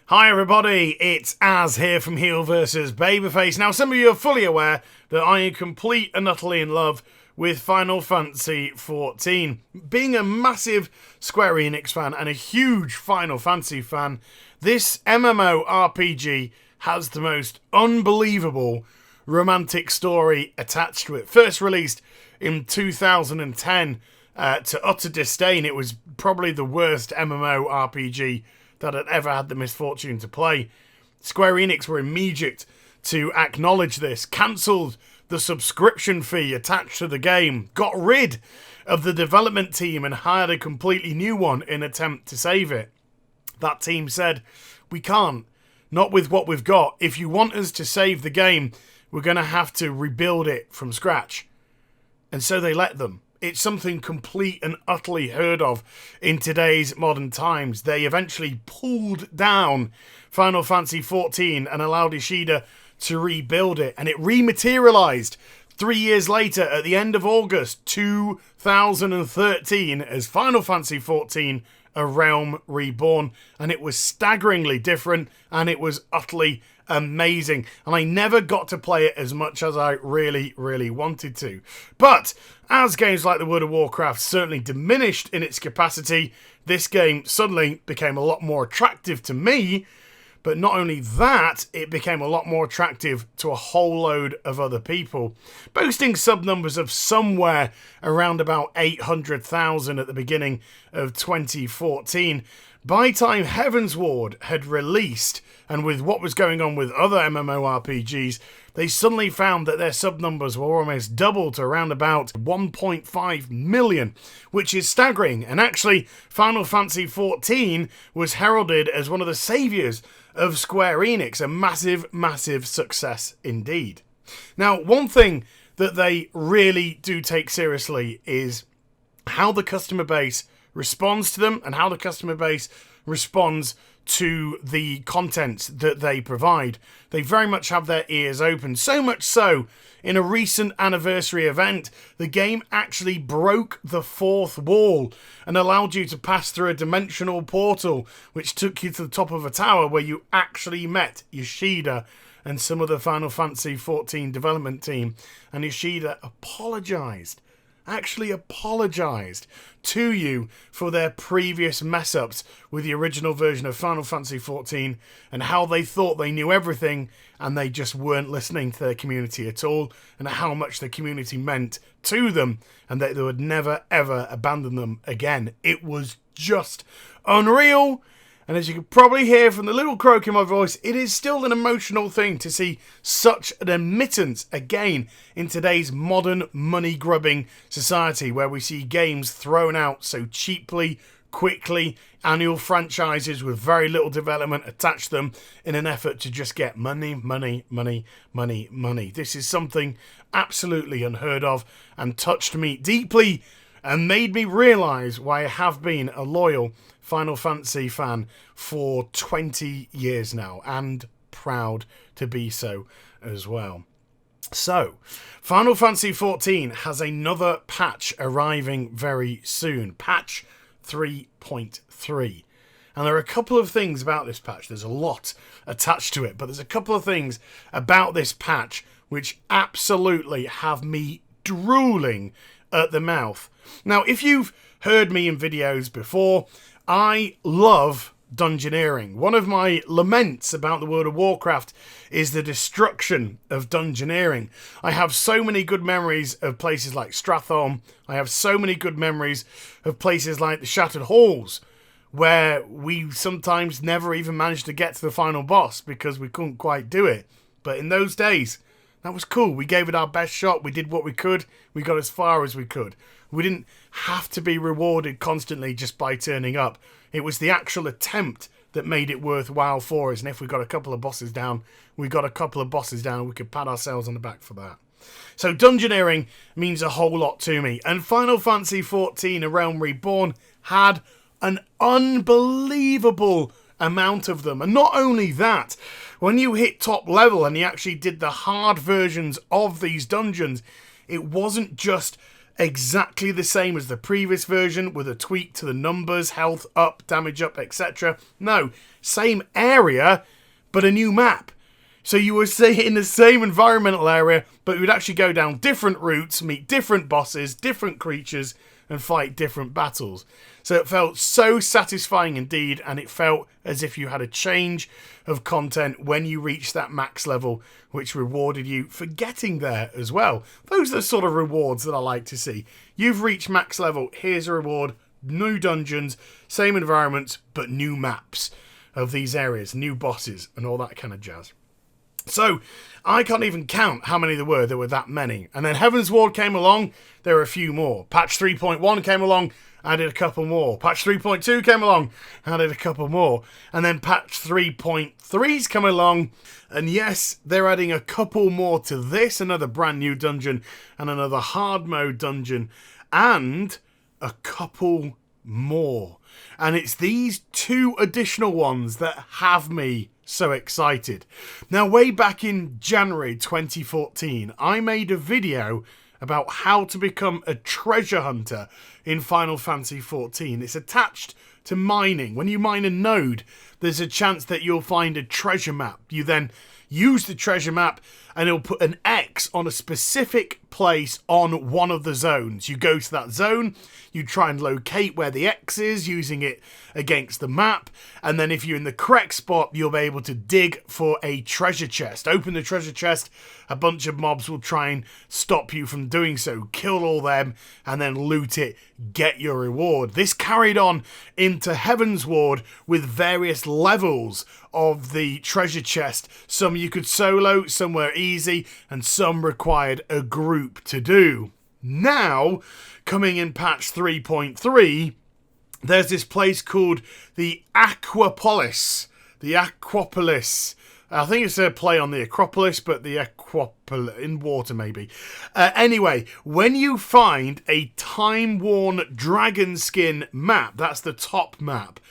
Hi everybody, it's Az here from HeelvsBabyface. Now some of you are fully aware that I am complete and utterly in love with Final Fantasy XIV. Being a massive Square Enix fan and a huge Final Fantasy fan, this MMORPG has the most unbelievable romantic story attached to it. First released in 2010 to utter disdain. It was probably the worst MMORPG that I'd ever had the misfortune to play. Square Enix were immediate to acknowledge this, cancelled the subscription fee attached to the game, got rid of the development team and hired a completely new one in an attempt to save it. That team said, we can't, not with what we've got. If you want us to save the game, we're going to have to rebuild it from scratch. And so they let them. It's something complete and utterly heard of in today's modern times. They eventually pulled down Final Fantasy XIV and allowed Ishida to rebuild it. And it rematerialized 3 years later at the end of August 2013 as Final Fantasy XIV, A Realm Reborn. And it was staggeringly different and it was utterly amazing, and I never got to play it as much as I really wanted to. But as games like the World of Warcraft certainly diminished in its capacity, this game suddenly became a lot more attractive to me. But not only that, it became a lot more attractive to a whole load of other people, boasting sub numbers of somewhere around about 800,000 at the beginning of 2014. By the time Heavensward had released, and with what was going on with other MMORPGs, they suddenly found that their sub numbers were almost doubled to around about 1.5 million, which is staggering. And actually, Final Fantasy XIV was heralded as one of the saviours of Square Enix, a massive success indeed. Now, one thing that they really do take seriously is how the customer base responds to them and how the customer base responds to the content that they provide. They very much have their ears open. So much so, in a recent anniversary event, the game actually broke the fourth wall and allowed you to pass through a dimensional portal, which took you to the top of a tower where you actually met Ishida and some of the Final Fantasy XIV development team. And Ishida actually apologised to you for their previous mess-ups with the original version of Final Fantasy XIV and how they thought they knew everything and they just weren't listening to their community at all, and how much the community meant to them and that they would never ever abandon them again. It was just unreal. And as you can probably hear from the little croak in my voice, it is still an emotional thing to see such an admittance again in today's modern money-grubbing society where we see games thrown out so cheaply, quickly, annual franchises with very little development attached to them in an effort to just get money. This is something absolutely unheard of and touched me deeply and made me realise why I have been a loyal Final Fantasy fan for 20 years now, and proud to be so as well. So, Final Fantasy XIV has another patch arriving very soon, patch 3.3. And there are a couple of things about this patch. There's a lot attached to it, but there's a couple of things about this patch which absolutely have me drooling at the mouth. Now, if you've heard me in videos before, I love dungeoneering. One of my laments about the World of Warcraft is the destruction of dungeoneering. I have so many good memories of places like Stratholme. I have so many good memories of places like the Shattered Halls, where we sometimes never even managed to get to the final boss because we couldn't quite do it. But in those days, that was cool. We gave it our best shot. We did what we could. We got as far as we could. We didn't have to be rewarded constantly just by turning up. It was the actual attempt that made it worthwhile for us. And if we got a couple of bosses down, we got a couple of bosses down and we could pat ourselves on the back for that. So dungeoneering means a whole lot to me. And Final Fantasy XIV, A Realm Reborn had an unbelievable amount of them. And not only that, when you hit top level and you actually did the hard versions of these dungeons, it wasn't just exactly the same as the previous version with a tweak to the numbers, health up, damage up, etc. No, same area, but a new map. So you would stay in the same environmental area, but you would actually go down different routes, meet different bosses, different creatures, and fight different battles. So it felt so satisfying indeed, and it felt as if you had a change of content when you reached that max level, which rewarded you for getting there as well. Those are the sort of rewards that I like to see. You've reached max level, here's a reward, new dungeons, same environments, but new maps of these areas, new bosses, and all that kind of jazz. So, I can't even count how many there were that many. And then Heaven's Ward came along, there were a few more. Patch 3.1 came along, added a couple more. Patch 3.2 came along, added a couple more. And then patch 3.3's come along, and yes, they're adding a couple more to this, another brand new dungeon, and another hard mode dungeon, and a couple more. And it's these two additional ones that have me so excited. Now, way back in January 2014, I made a video about how to become a treasure hunter in Final Fantasy XIV. It's attached to mining. When you mine a node, there's a chance that you'll find a treasure map. You then use the treasure map and it'll put an X on a specific place on one of the zones. You go to that zone, you try and locate where the X is using it against the map, and then if you're in the correct spot, you'll be able to dig for a treasure chest. Open the treasure chest, a bunch of mobs will try and stop you from doing so. Kill all them, and then loot it, get your reward. This carried on into Heaven's Ward with various levels of the treasure chest. Some you could solo, some were easy, and some required a group to do. Now, coming in patch 3.3, there's this place called the Aquapolis. The Aquapolis. I think it's a play on the Acropolis, but the Aquapolis in water maybe. Anyway, when you find a time-worn dragon skin map, that's the top map,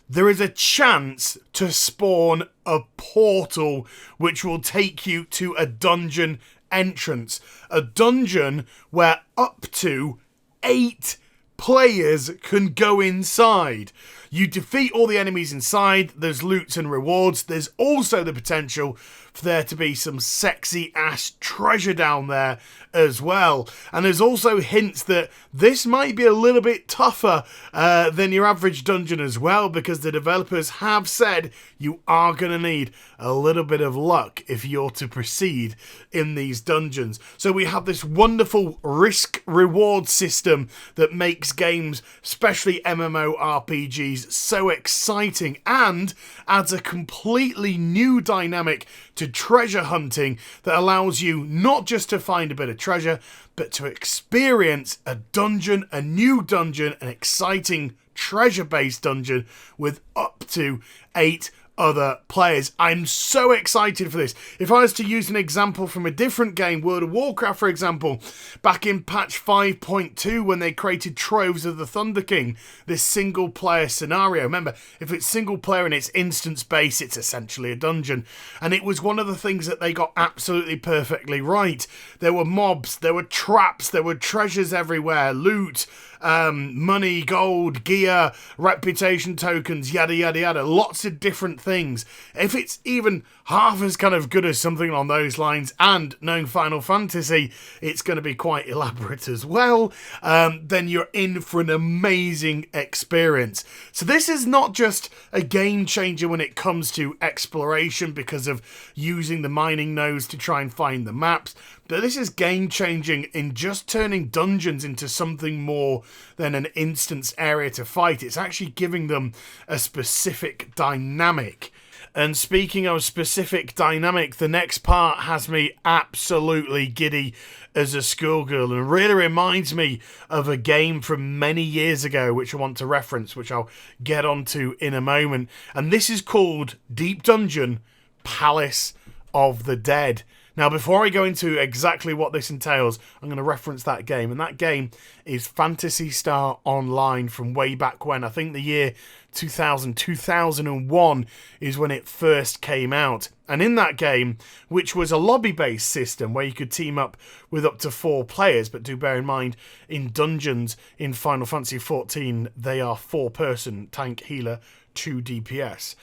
there is a chance to spawn a portal which will take you to a dungeon entrance. A dungeon where up to 8 players can go inside. You defeat all the enemies inside, there's loots and rewards, there's also the potential for there to be some sexy ass treasure down there as well. And there's also hints that this might be a little bit tougher than your average dungeon as well, because the developers have said you are going to need a little bit of luck if you're to proceed in these dungeons. So we have this wonderful risk-reward system that makes games, especially MMORPGs, so exciting, and adds a completely new dynamic to treasure hunting that allows you not just to find a bit of treasure, but to experience a dungeon, a new dungeon, an exciting treasure-based dungeon with up to 8 other players. I'm so excited for this. If I was to use an example from a different game, World of Warcraft, for example, back in patch 5.2 when they created Troves of the Thunder King, this single player scenario. Remember, if it's single player and it's instance based, it's essentially a dungeon. And it was one of the things that they got absolutely perfectly right. There were mobs, there were traps, there were treasures everywhere, loot, money, gold, gear, reputation tokens, yada yada yada, lots of different things. If it's even half as kind of good as something along those lines, and knowing Final Fantasy, it's going to be quite elaborate as well, then you're in for an amazing experience. So this is not just a game changer when it comes to exploration because of using the mining nodes to try and find the maps, but this is game changing in just turning dungeons into something more than an instance area to fight. It's actually giving them a specific dynamic. And speaking of specific dynamic, the next part has me absolutely giddy as a schoolgirl and really reminds me of a game from many years ago which I want to reference, which I'll get onto in a moment. And this is called Deep Dungeon Palace of the Dead. Now, before I go into exactly what this entails, I'm going to reference that game. And that game is Phantasy Star Online from way back when. I think the year 2000, 2001 is when it first came out. And in that game, which was a lobby-based system where you could team up with up to 4 players, but do bear in mind, in dungeons in Final Fantasy XIV, they are 4-person, tank, healer, 2 DPS.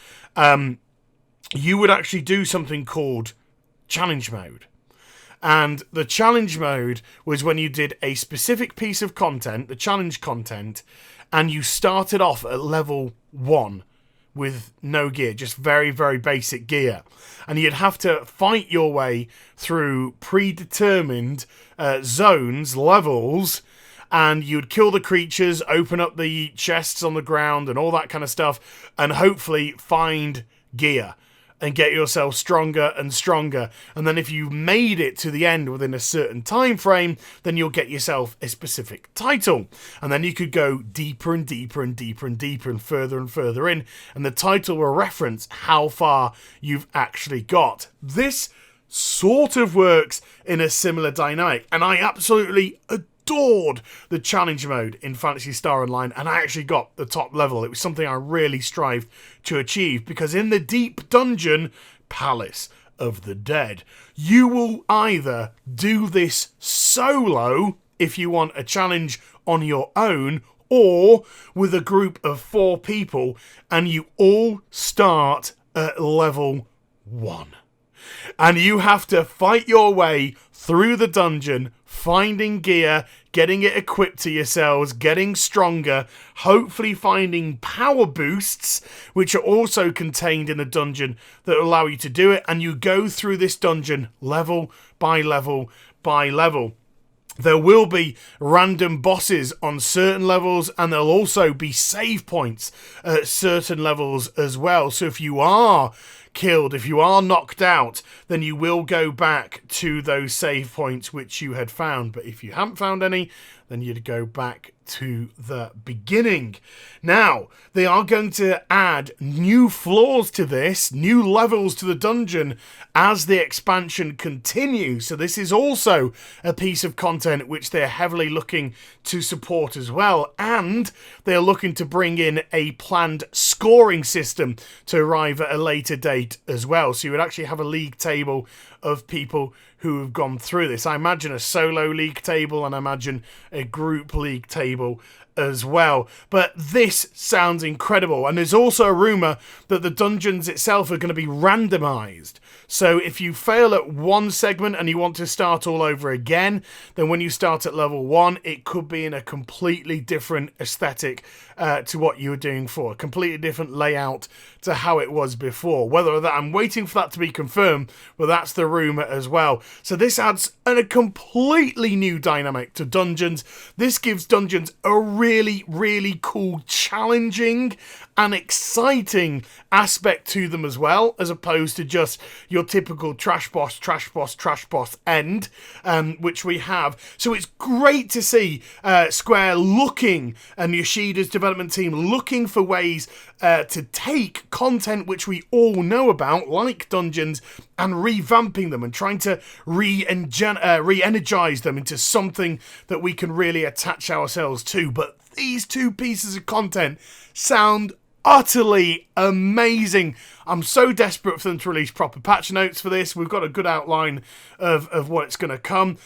You would actually do something called challenge mode. And the challenge mode was when you did a specific piece of content, the challenge content, and you started off at level 1 with no gear, just very, very basic gear. And you'd have to fight your way through predetermined zones, levels, and you'd kill the creatures, open up the chests on the ground and all that kind of stuff, and hopefully find gear and get yourself stronger and stronger. And then if you made it to the end within a certain time frame, then you'll get yourself a specific title. And then you could go deeper and deeper and deeper and deeper and further in. And the title will reference how far you've actually got. This sort of works in a similar dynamic. And I absolutely adored the challenge mode in Phantasy Star Online, and I actually got the top level. It was something I really strived to achieve, because in the deep dungeon Palace of the Dead, you will either do this solo if you want a challenge on your own, or with a group of 4 people, and you all start at level 1. And you have to fight your way through the dungeon, finding gear, getting it equipped to yourselves, getting stronger, hopefully finding power boosts, which are also contained in the dungeon that allow you to do it. And you go through this dungeon level by level by level. There will be random bosses on certain levels, and there'll also be save points at certain levels as well. So if you are killed, if you are knocked out, then you will go back to those save points which you had found. But if you haven't found any, then you'd go back to the beginning. Now, they are going to add new floors to this, new levels to the dungeon as the expansion continues. So this is also a piece of content which they're heavily looking to support as well. And they're looking to bring in a planned scoring system to arrive at a later date as well. So you would actually have a league table of people who have gone through this. I imagine a solo league table, and I imagine a group league table as well. But this sounds incredible. And there's also a rumour that the dungeons itself are going to be randomised. So if you fail at one segment and you want to start all over again, then when you start at level 1, it could be in a completely different aesthetic to what you were doing before. A completely different layout to how it was before. Whether that, I'm waiting for that to be confirmed, but that's the rumour as well. So this adds a completely new dynamic to dungeons. This gives dungeons a really, really cool, challenging and exciting aspect to them as well, as opposed to just your typical trash boss end, which we have. So it's great to see Square looking, and Yoshida's development team looking for ways to take content which we all know about, like dungeons, and revamping them and trying to re-energize them into something that we can really attach ourselves to. But these 2 pieces of content sound utterly amazing. I'm so desperate for them to release proper patch notes for this. We've got a good outline of what's going to come.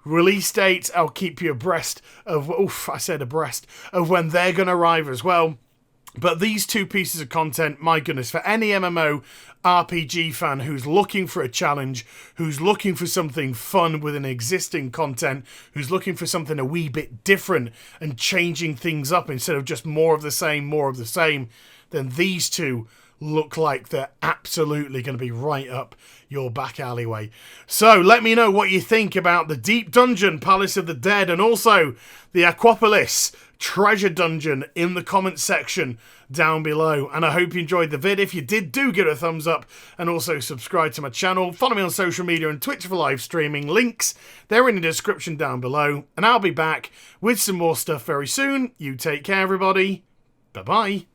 Release date, I'll keep you abreast of, of when they're going to arrive as well. But these 2 pieces of content, my goodness, for any MMORPG fan who's looking for a challenge, who's looking for something fun with an existing content, who's looking for something a wee bit different and changing things up instead of just more of the same, then these 2 look like they're absolutely going to be right up your back alleyway. So let me know what you think about the Deep Dungeon Palace of the Dead, and also the Aquapolis Treasure Dungeon in the comments section down below. And I hope you enjoyed the vid. If you did, do give it a thumbs up, and also subscribe to my channel. Follow me on social media and Twitch for live streaming. Links, they're in the description down below. And I'll be back with some more stuff very soon. You take care, everybody. Bye-bye.